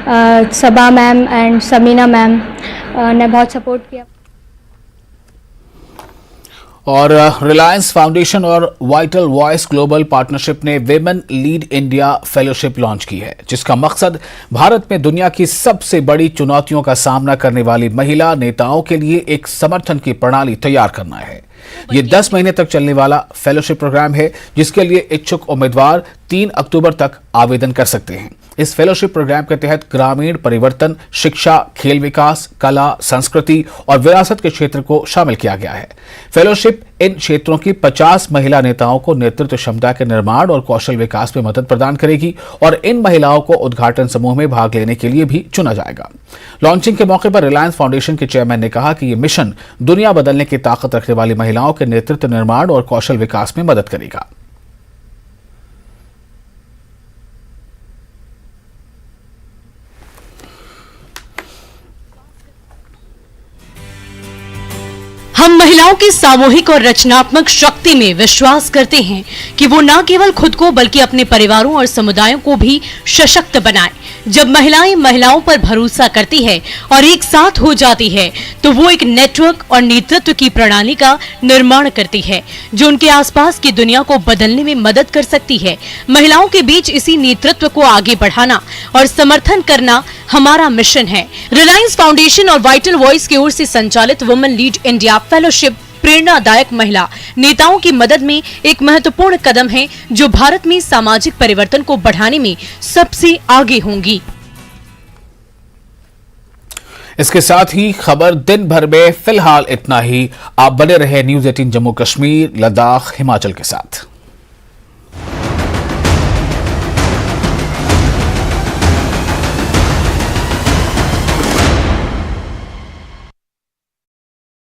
Saba ma'am and Samina ma'am ने बहुत support किया। और रिलायंस फाउंडेशन और वाइटल वॉइस ग्लोबल पार्टनरशिप ने Women Lead India Fellowship launch की है, जिसका मकसद भारत में दुनिया की सबसे बड़ी चुनौतियों का सामना करने वाली महिला नेताओं के लिए एक समर्थन की प्रणाली तैयार करना है। ये 10 महीने तक चलने वाला फेलोशिप प्रोग्राम है, जिसके लिए इच्छुक उम्मीदवार 3 अक्टूबर तक आवेदन कर सकते हैं। इस फेलोशिप प्रोग्राम के तहत ग्रामीण परिवर्तन, शिक्षा, खेल विकास, कला, संस्कृति और विरासत के क्षेत्र को शामिल किया गया है। फेलोशिप इन क्षेत्रों की 50 महिला नेताओं को नेतृत्व क्षमता के निर्माण और कौशल विकास में मदद प्रदान करेगी और इन महिलाओं को उद्घाटन समूह में भाग लेने के लिए भी चुना जाएगा। लॉन्चिंग के मौके पर रिलायंस फाउंडेशन के चेयरमैन ने कहा कि यह मिशन दुनिया बदलने की ताकत रखने वाली महिलाओं के नेतृत्व निर्माण और कौशल विकास में मदद करेगा। हम महिलाओं की सामूहिक और रचनात्मक शक्ति में विश्वास करते हैं कि वो न केवल खुद को बल्कि अपने परिवारों और समुदायों को भी सशक्त बनाएं। जब महिलाएं महिलाओं पर भरोसा करती है और एक साथ हो जाती है, तो वो एक नेटवर्क और नेतृत्व की प्रणाली का निर्माण करती है, जो उनके आसपास की दुनिया को बदलने में मदद कर सकती है। महिलाओं के बीच इसी नेतृत्व को आगे बढ़ाना और समर्थन करना हमारा मिशन है। रिलायंस फाउंडेशन और वाइटल वॉइस की ओर से संचालित वुमेन लीड इंडिया फेलोशिप प्रेरणादायक महिला नेताओं की मदद में एक महत्वपूर्ण कदम है, जो भारत में सामाजिक परिवर्तन को बढ़ाने में सबसे आगे होंगी। इसके साथ ही खबर दिन भर में फिलहाल इतना ही। आप बने रहे न्यूज़ 18 जम्मू कश्मीर, लद्दाख, हिमाचल के साथ।